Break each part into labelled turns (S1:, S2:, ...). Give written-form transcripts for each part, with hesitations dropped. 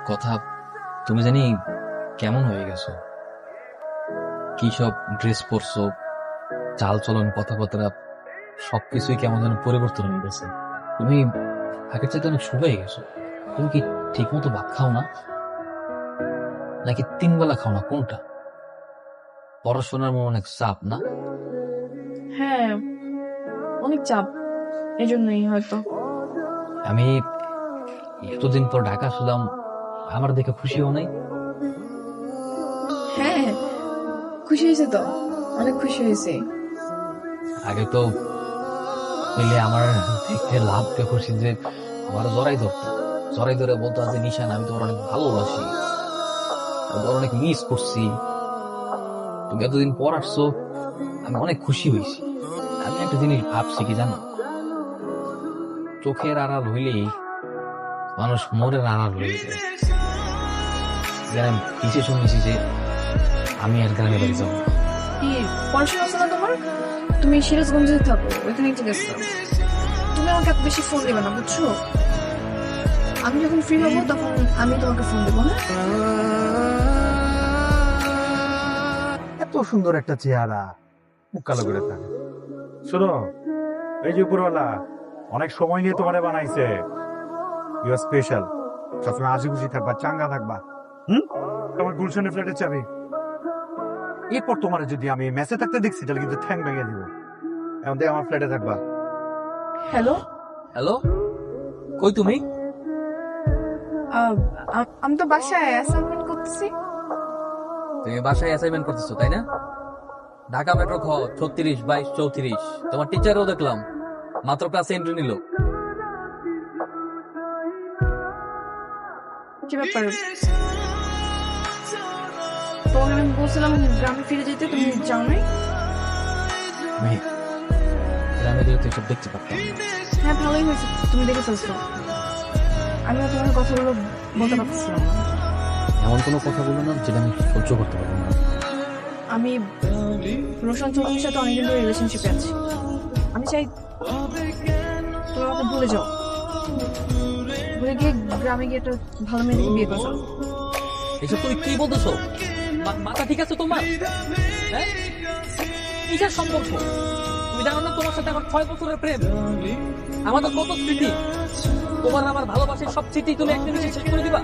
S1: কথা, তুমি জানি কেমন হয়ে গেছো, কি সব ড্রেস পরছো, চাল চলন, কথাবার্তা সবকিছুই কেমন যেন পরিবর্তন হয়ে গেছে। তুমি আগের চাইতে অনেক শুকিয়ে গেছো। তুমি কি ঠিক মতো ভাত খাও না, নাকি 3 বেলা খাও না, কোনটা? পড়াশোনার মনে অনেক চাপ না?
S2: হ্যাঁ, অনেক চাপ, এজন্যই হয়তো।
S1: আমি এতদিন পর ঢাকা আসলাম, আমার দেখে খুশি হও নাই?
S2: হ্যাঁ, খুশি হয়েছে তো, অনেক খুশি হয়েছে।
S1: আগে তো পেলে আমার দেখতে লাভ খুশি যে আমার জড়াই ধরতো, জড়াই ধরে বলতো যে নিশান আমি তোমার অনেক ভালোবাসি, আমি তোমার অনেক মিস করছি, তুমি এতদিন পর আসছো, আমি অনেক খুশি হয়েছি। আমি একটা জিনিস ভাবছি কি জানো, চোখের আড়াল হইলেই মানুষ মনের আড়াল হয়ে যায়। আমি ডিসিশন নিয়েছি যে আমি আর গ্রামে বাড়ি যাবো না।
S2: কি পড়াশোনা আছে না তোমার? তুমি সিরাজগঞ্জে থাকো, ওইখানে ঠিক আছে। তুমি আমাকে এত বেশি ফোন দিবে না, বুঝছো? আমি যখন ফ্রি হবো তখন আমি তোমাকে ফোন দেবো।
S3: এত সুন্দর একটা চেহারা, মুখ কালো করে থাকে। শোনো, এই যে উপরওয়ালা অনেক সময় নিয়ে তোমারে বানাইছে, ইউ আর স্পেশাল। সবসময় হাসি খুশি থাকবা, চাঙ্গা থাকবা। তোমার গুলশানের ফ্ল্যাটের চাবি। এরপর তোমার যদি আমি মেসে থাকতে দেখছি তাহলে কিন্তু ঠ্যাং ভেঙে দিব। এখন থেকে আমার ফ্ল্যাটে থাকবা।
S2: হ্যালো,
S1: হ্যালো, কই তুমি?
S2: আমি তো বাসায় অ্যাসাইনমেন্ট করতেছি।
S1: তুমি বাসায় অ্যাসাইনমেন্ট করতেছো তাই না? ঢাকা মেট্রো খ 36, 22, 34। তোমার টিচারও দেখলাম মাত্র ক্লাসে এন্ট্রি নিল।
S2: কি ব্যাপার? তোমাকে আমি বলছিলাম গ্রামে ফিরে যেতে, তুমি যাও নাই?
S1: মেয়ে, গ্রামে গেলে তো এসব দেখতে পারতাম না।
S2: হ্যাঁ, ভালোই হয়েছে তুমি দেখে ফেলছো। আমি তোমার কথাগুলো বলতে পারতেছিলাম না।
S1: এমন কোনো কথা বলো না যেটা আমি সহ্য করতে পারবো না।
S2: আমি রোশন চৌধুরীর সাথে অনেকদিন ধরে রিলেশনশিপে আছি। আমি চাই তুমি আমাকে ভুলে যাও, ভুলে গিয়ে গ্রামে গিয়ে একটা ভালো মেয়েকে বিয়ে করো।
S1: এসব তুমি কি বলতেছো? মাথা ঠিক আছে তোমার? হ্যাঁ, কিসের সম্পর্ক? তুমি জানো না তোমার সাথে আমার 6 বছরের প্রেম, আমাদের কত স্মৃতি। তোমার আমার ভালোবাসার সব স্মৃতি তুমি একটা নিচে শেষ করে দিবা?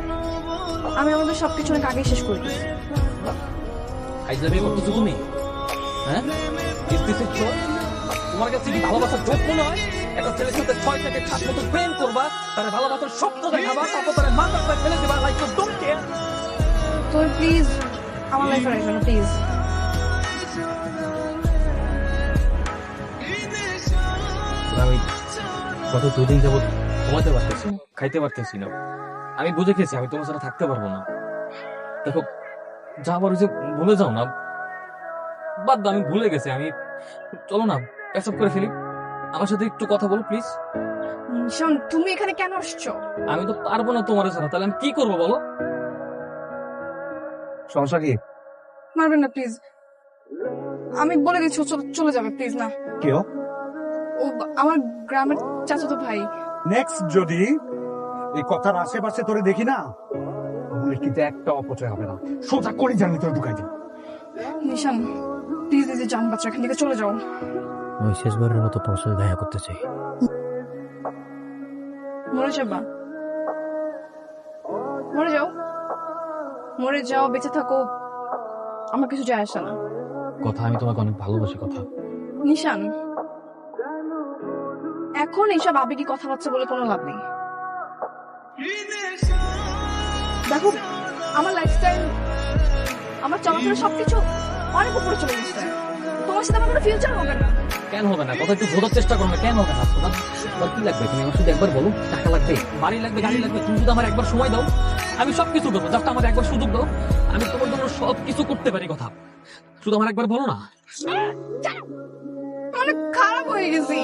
S2: আমি আমাদের সবকিছু অনেক আগে শেষ করে দিচ্ছি।
S1: আইজাবি করতেছো তুমি? হ্যাঁ, কিস্তিতে চোর। তোমার কাছে কি ভালোবাসার যোগ্য নয়? একটা ছেলের সাথে 6 থেকে 7 বছর প্রেম করবা, তার ভালোবাসার স্বপ্ন দেখাবা, তারপর তার মাথায় ফেলে দিবা, লাইক ইউ ডোন্ট কেয়ার।
S2: তো প্লিজ আমার লাইফে আসবে না, প্লিজ।
S1: আমি গত 2 দিন যাবত ঘুমাতে পারতেছি না, খাইতে পারতেছি না। আমি বুঝে গেছি আমি তোমার সাথে থাকতে পারবো না। দেখো, যা আবার যে ভুলে যাও না, বাদ দাও, আমি ভুলে গেছি। আমি চলো না পেশাব করে ফেলি, আমার সাথে একটু কথা বলো প্লিজ।
S2: শোন, তুমি এখানে কেন আসছো?
S1: আমি তো পারবো না তোমার সাথে, তাহলে আমি কি করবো বলো?
S3: সমস্যা কি?
S2: মারবেন না প্লিজ, আমি বলে দিচ্ছি ও চলে যাবে, প্লিজ না।
S3: কেউ
S2: ও আমার গ্রামের চাচাতো ভাই।
S3: নেক্সট যদি এই কথার আশেপাশে তোরে দেখি না, তাহলে কিন্তু একটা অপচয় হবে না, সোজা করে জানি তোর ঢুকাই দিই।
S2: নিশান, প্লিজ নিজে জান বাচ্চা, এখান থেকে চলে যাও।
S1: আমি শেষবারের মতো তোমার সাথে দেখা করতে চাই।
S2: মরে যাবা, মরে যাও, মরে যাও, বেঁচে থাকো, আমার কিছু যায় আসে না।
S1: কথা, আমি তোমাকে অনেক ভালোবাসি কথা।
S2: নিশান, এখন এইসব আবেগী কথাবার্তা বলে কোনো লাভ নেই। দেখো, আমার লাইফস্টাইল, আমার চলাফেরা সবকিছু অনেক উপরে চলে গেছে। তোমার সাথে আমার কোনো ফিউচার হবে না।
S1: কেন হবে না? কথা একটু বোঝার চেষ্টা করো না, কেন হবে না? তোমার কি লাগবে? তুমি আমার শুধু একবার বলো, টাকা লাগবে, বাড়ি লাগবে, গাড়ি লাগবে, তুমি শুধু আমার একবার সময় দাও, আমি সবকিছু করবো। জাস্ট আমার একবার সুযোগ দাও, আমি তোমার জন্য সবকিছু করতে পারি। কথা, শুধু আমার একবার বলো না।
S2: অনেক খারাপ হয়ে গেছি,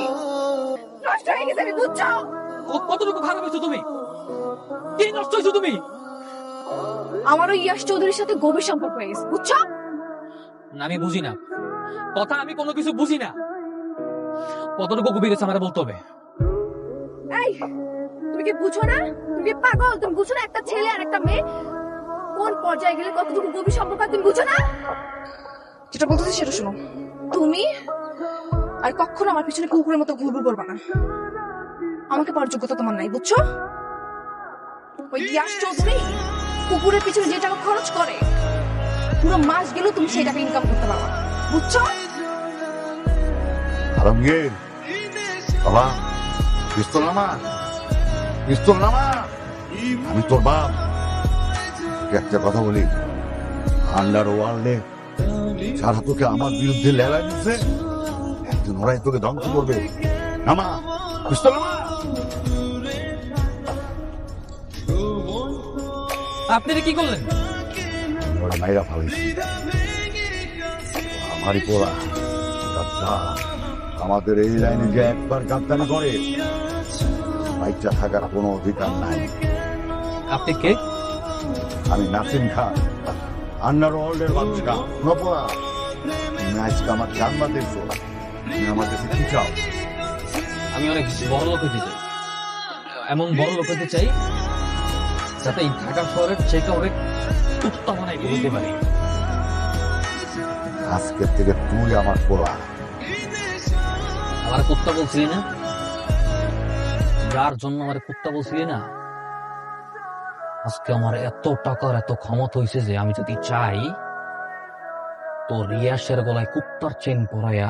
S2: নষ্ট হয়ে গেছে, আমি বুঝছো?
S1: কতটুকু খারাপ হয়েছো তুমি? কি নষ্ট হয়েছো তুমি?
S2: আমারও ইয়াশ চৌধুরীর সাথে গভীর সম্পর্ক হয়ে গেছে, বুঝছো?
S1: না, আমি বুঝি না কথা, আমি কোনো কিছু বুঝি না। কতটুকু গভীর হয়েছে আমার বলতে হবে।
S2: এই, তুমি কি বুঝো না? তুমি কি পাগল? তুমি বুঝো না একটা ছেলে আর একটা মেয়ে কোন পর্যায়ে গেলে কতটুকু গভীর সম্পর্ক হয় তুমি বুঝো না? যেটা বলতেছি সেটা শোনো, তুমি আর কখনো আমার পিছনে কুকুরের মতো ঘুরঘুর করবা না। আমাকে পাওয়ার যোগ্যতা তোমার নাই, বুঝছো? ওই ইয়াশ চৌধুরী কুকুরের পিছনে যে টাকা খরচ করে পুরো মাস গেলেও তুমি সেই টাকা ইনকাম করতে পারবা না, বুঝছো?
S4: আলমগীর বাবা, পিস্তল নামা, পিস্তল নামা। আমি তোর বাপ, একটা কথা বলি, আন্ডার ওয়ার্ল্ডে যারা তোকে আমার বিরুদ্ধে লেলা দিচ্ছে, একদিন ওরাই তোকে ধ্বংস করবে। নামা, পিস্তল নামা।
S1: আপনি এটা কি করলেন?
S4: ওরা মাইরা ফালাইছি, আমারই পোড়া গাদ্দার। আমাদের এই লাইনে যে একবার গাদ্দারি করে বাইকটা থাকার কোনো অধিকার নাই।
S1: আপনি কে?
S4: আমি নাসিম খান, আন্ডার ওয়ার্ল্ডের বাচ্চা। নপরা, তুমি আজকে আমার জান বাঁধেছো, তুমি আমার কাছে কি চাও?
S1: আমি অনেক বড় লোক হতে চাই, এমন বড় লোক হতে চাই যাতে এই ঢাকা শহরের চেকা অনেক কুত্তা বানাই বলতে পারি।
S4: আজকের থেকে তুই আমার পোড়া।
S1: আমার কুত্তা বলছিলি না? যার জন্য আমার কুত্তা বলছিলি না, আজকে আমার এত টাকার এত ক্ষমতা হয়েছে যে আমি যদি চাই তো রিয়াসের গলায় কুত্তার চেন পরাইয়া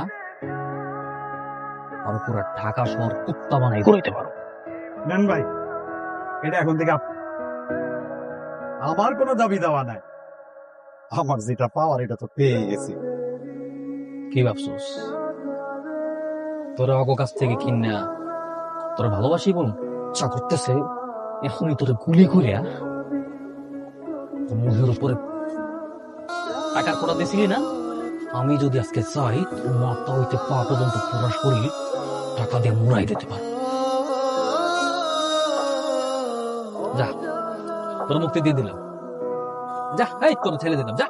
S1: আর পুরো ঢাকা শহর কুত্তা বানাই করতে পারো।
S3: নেন ভাই, এটা এখন থেকে আমার কোনো দাবি দেওয়া নাই। আমার যেটা পাওয়ার এটা তো পেয়ে গেছি।
S1: কি ভাবছোস তোরা অগো কাছ থেকে কিনা তোরা ভালোবাসি বল চা করতেছে, এখনই তোরে গুলি করিয়া তোর মুখের উপরে টাকার কোটা দিছিলি না? আমি যদি আজকে চাই তোর মাথা হইতে পা পর্যন্ত পুরা শরীর টাকা দিয়ে মুড়াই দিতে পার। যা, তোর মুক্তি দিয়ে দিলাম, যা, এই তোর ছেড়ে দিলাম, যা।